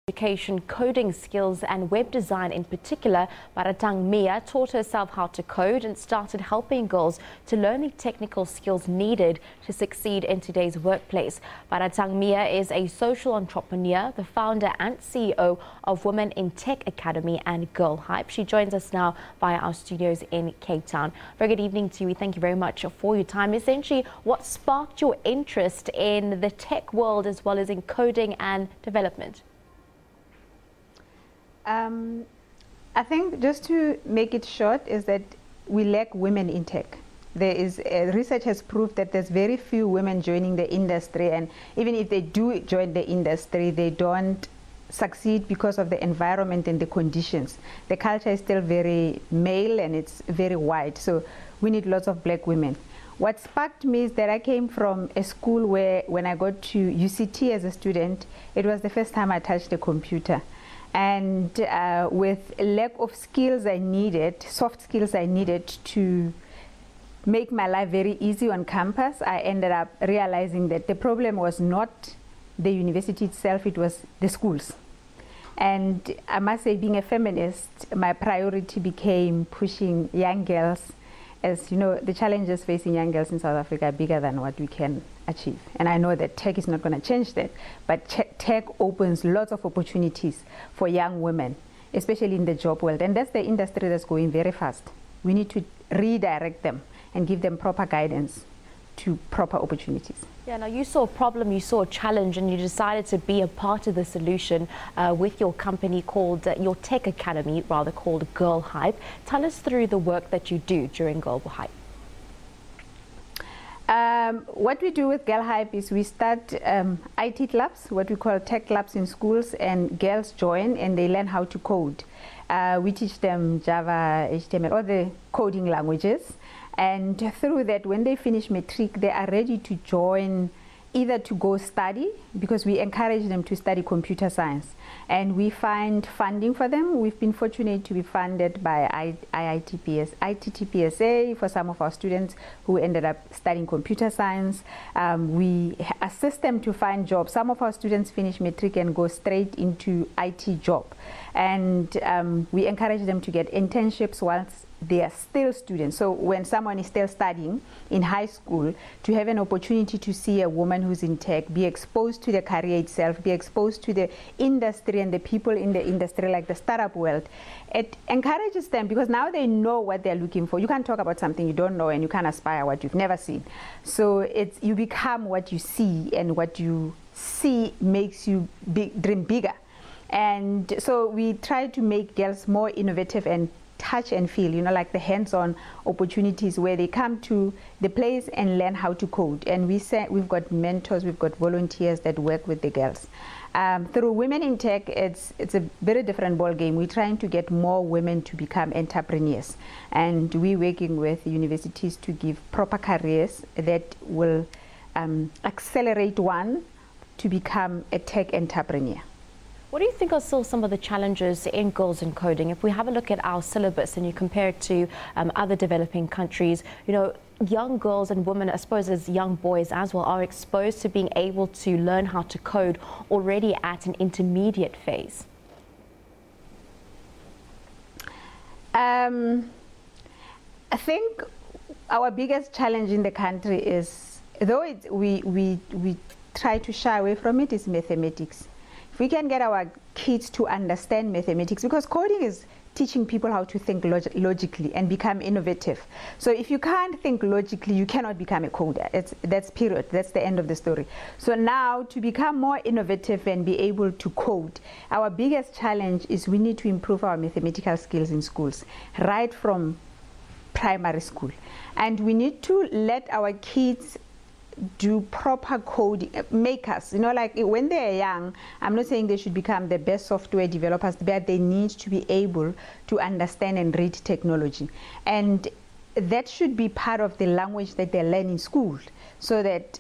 Education, coding skills and web design in particular, Baratang Miya taught herself how to code and started helping girls to learn the technical skills needed to succeed in today's workplace. Baratang Miya is a social entrepreneur, the founder and CEO of Women in Tech Academy and GirlHYPE. She joins us now via our studios in Cape Town. Very good evening to you. Thank you very much for your time. Essentially, what sparked your interest in the tech world as well as in coding and development? I think just to make it short is that we lack women in tech. Research has proved that there's very few women joining the industry, and even if they do join the industry, they don't succeed because of the environment and the conditions. The culture is still very male and it's very white, so we need lots of black women. What sparked me is that I came from a school where when I got to UCT as a student, it was the first time I touched a computer. And with lack of skills I needed, soft skills I needed to make my life very easy on campus, I ended up realizing that the problem was not the university itself, it was the schools. And I must say, being a feminist, my priority became pushing young girls. As you know, the challenges facing young girls in South Africa are bigger than what we can achieve. And I know that tech is not going to change that, but tech opens lots of opportunities for young women, especially in the job world. And that's the industry that's going very fast. We need to redirect them and give them proper guidance to proper opportunities. Yeah, now you saw a problem, you saw a challenge, and you decided to be a part of the solution with your company called, your tech academy, rather, called GirlHYPE. Tell us through the work that you do during GirlHYPE. What we do with GirlHYPE is we start IT clubs, what we call tech clubs in schools, and girls join and they learn how to code. We teach them Java, HTML, all the coding languages. And through that, when they finish matric, they are ready to join, either to go study, because we encourage them to study computer science. And we find funding for them. We've been fortunate to be funded by ITTPSA for some of our students who ended up studying computer science. We assist them to find jobs. Some of our students finish matric and go straight into IT job. And we encourage them to get internships whilst they are still students. So when someone is still studying in high school, to have an opportunity to see a woman who's in tech, be exposed to the career itself, be exposed to the industry and the people in the industry, like the startup world, it encourages them, because now they know what they're looking for. You can't talk about something you don't know, and you can't aspire what you've never seen. So you become what you see, and what you see makes you dream bigger. And so we try to make girls more innovative and touch and feel, you know, like the hands-on opportunities where they come to the place and learn how to code. And we've got mentors, we've got volunteers that work with the girls. Through Women in Tech, it's a very different ball game. We're trying to get more women to become entrepreneurs, and we're working with universities to give proper careers that will accelerate one to become a tech entrepreneur. What do you think are still some of the challenges in girls in coding? If we have a look at our syllabus and you compare it to other developing countries, you know, young girls and women, I suppose as young boys as well, are exposed to being able to learn how to code already at an intermediate phase. I think our biggest challenge in the country is, though we try to shy away from it, is mathematics. If we can get our kids to understand mathematics, because coding is teaching people how to think logically and become innovative. So if you can't think logically, you cannot become a coder. That's period. That's the end of the story. So now, to become more innovative and be able to code, our biggest challenge is we need to improve our mathematical skills in schools, right from primary school. And we need to let our kids do proper coding, makers, you know, like when they're young. I'm not saying they should become the best software developers, but they need to be able to understand and read technology. And that should be part of the language that they learn in school, so that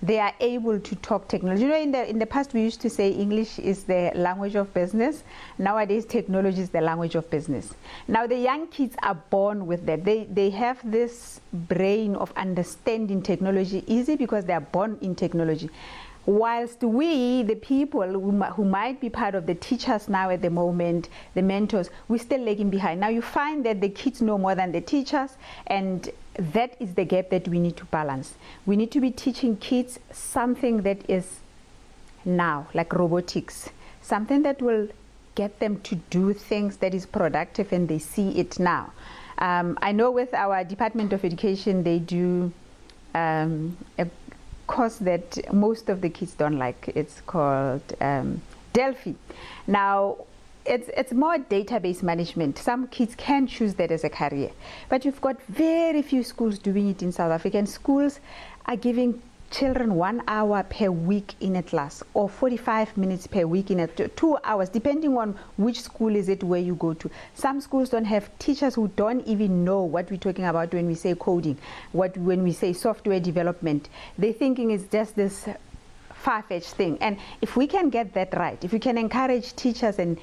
they are able to talk technology. You know, in the past we used to say English is the language of business. Nowadays technology is the language of business. Now the young kids are born with that. They have this brain of understanding technology easy because they are born in technology. Whilst we, the people who might be part of the teachers now at the moment, the mentors, we're still lagging behind. Now you find that the kids know more than the teachers, and that is the gap that we need to balance. We need to be teaching kids something that is now, like robotics, something that will get them to do things that is productive and they see it now. I know with our Department of Education, they do a course that most of the kids don't like. It's called Delphi. Now, it's more database management. Some kids can choose that as a career, but you've got very few schools doing it in South Africa, and schools are giving children 1 hour per week in a class, or 45 minutes per week in a 2 hours, depending on which school is it where you go to. Some schools don't have teachers who don't even know what we're talking about when we say coding, when we say software development. They're thinking it's just this far-fetched thing. And if we can get that right, if we can encourage teachers and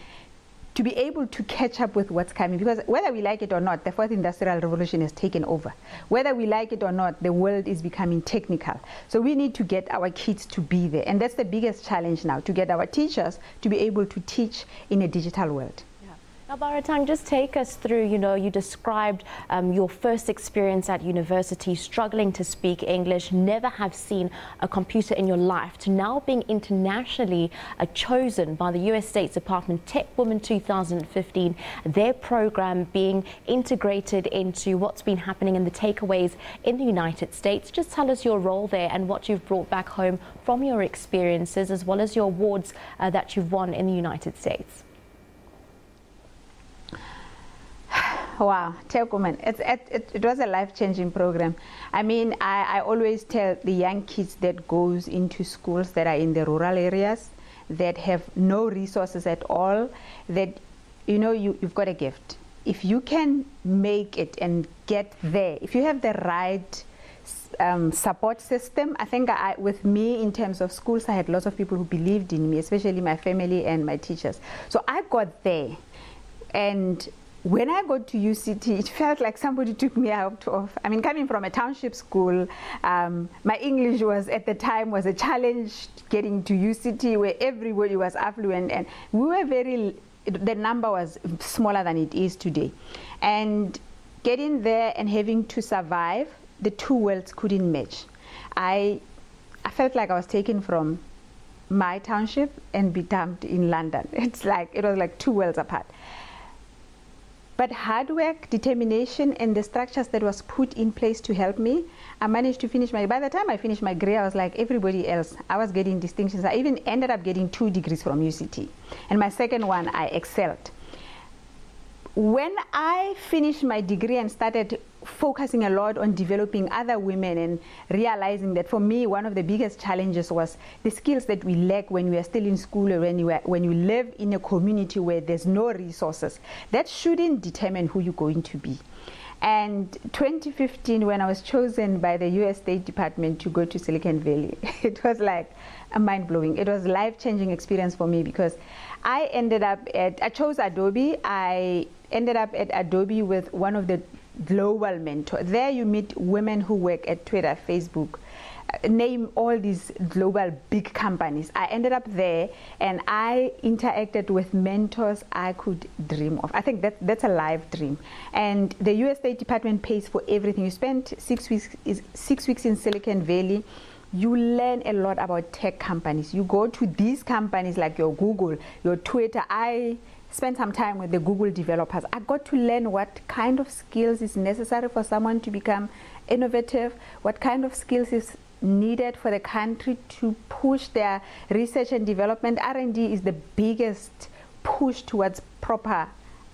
to be able to catch up with what's coming, because whether we like it or not, the fourth industrial revolution has taken over. Whether we like it or not, the world is becoming technical. So we need to get our kids to be there. And that's the biggest challenge now, to get our teachers to be able to teach in a digital world. Now, Baratang, just take us through, you described your first experience at university, struggling to speak English, never have seen a computer in your life, to now being internationally chosen by the US State Department Tech Woman 2015, their program being integrated into what's been happening in the takeaways in the United States. Just tell us your role there and what you've brought back home from your experiences, as well as your awards that you've won in the United States. Wow, Tech Woman, it was a life-changing program. I mean, I always tell the young kids that goes into schools that are in the rural areas, that have no resources at all, that, you've got a gift. If you can make it and get there, if you have the right support system, I think with me in terms of schools, I had lots of people who believed in me, especially my family and my teachers. So I got there, and when I got to UCT, it felt like somebody took me out of, coming from a township school, my English was, at the time, was a challenge getting to UCT where everybody was affluent, and we were the number was smaller than it is today. And getting there and having to survive, the two worlds couldn't match. I felt like I was taken from my township and be dumped in London. It was like two worlds apart. But hard work, determination, and the structures that was put in place to help me, I managed to finish by the time I finished my degree, I was like everybody else. I was getting distinctions. I even ended up getting 2 degrees from UCT. And my second one, I excelled. When I finished my degree and started focusing a lot on developing other women and realizing that for me, one of the biggest challenges was the skills that we lack when we are still in school, or when you live in a community where there's no resources. That shouldn't determine who you're going to be. And 2015, when I was chosen by the US State Department to go to Silicon Valley, it was like a mind-blowing. It was a life-changing experience for me, because I chose Adobe. I ended up at Adobe with one of the global mentors. There you meet women who work at Twitter, Facebook, name all these global big companies. I ended up there, and I interacted with mentors I could dream of. I think that's a live dream. And the US State Department pays for everything. You spend 6 weeks in Silicon Valley. You learn a lot about tech companies. You go to these companies like your Google, your Twitter. I spent some time with the Google developers. I got to learn what kind of skills is necessary for someone to become innovative, what kind of skills is needed for the country to push their research and development. R&D is the biggest push towards proper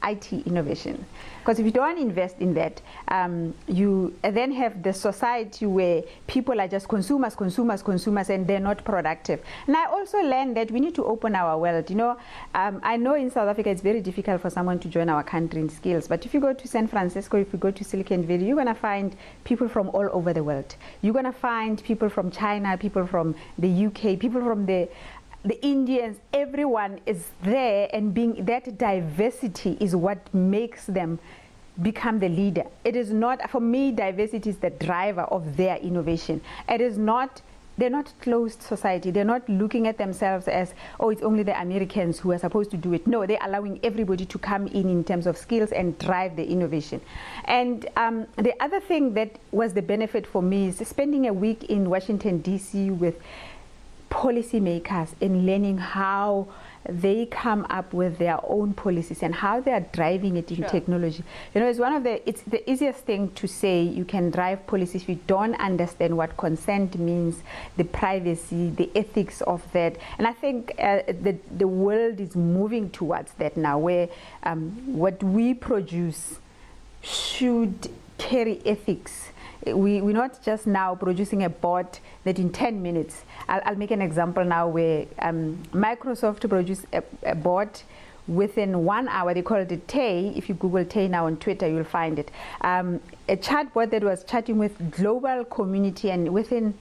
IT innovation. Because if you don't invest in that, you then have the society where people are just consumers, and they're not productive. And I also learned that we need to open our world. I know in South Africa it's very difficult for someone to join our country in skills, but if you go to San Francisco, if you go to Silicon Valley, you're going to find people from all over the world. You're going to find people from China, people from the UK, people from the Indians. Everyone is there, and that diversity is what makes them become the leader. It is not, for me, diversity is the driver of their innovation. It is not they're not closed society. They're not looking at themselves as, oh, it's only the Americans who are supposed to do it. No, they're allowing everybody to come in terms of skills and drive the innovation. And the other thing that was the benefit for me is spending a week in Washington, D.C. with policymakers and learning how they come up with their own policies and how they are driving it in technology. You know, it's the easiest thing to say you can drive policies if you don't understand what consent means, the privacy, the ethics of that. And I think the world is moving towards that now, where what we produce should carry ethics. We're not just now producing a bot that in 10 minutes, I'll make an example now where Microsoft produced a bot within 1 hour. They call it a Tay. If you Google Tay now on Twitter, you'll find it. A chatbot that was chatting with global community, and within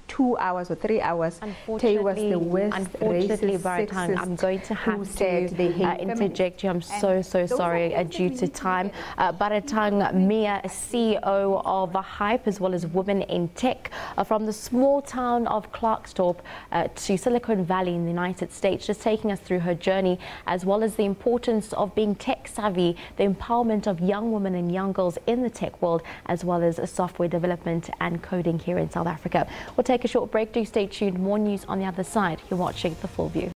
2 hours or 3 hours, Tay was the worst Unfortunately, Baratang, I'm going to have to interject you. I'm so sorry due to time. Baratang Miya, CEO of GirlHYPE, as well as Women in Tech, from the small town of Klerksdorp to Silicon Valley in the United States, just taking us through her journey, as well as the importance of being tech savvy, the empowerment of young women and young girls in the tech world, as well as software development and coding here in South Africa. We'll take a short break. Do stay tuned. More news on the other side. You're watching The Full View.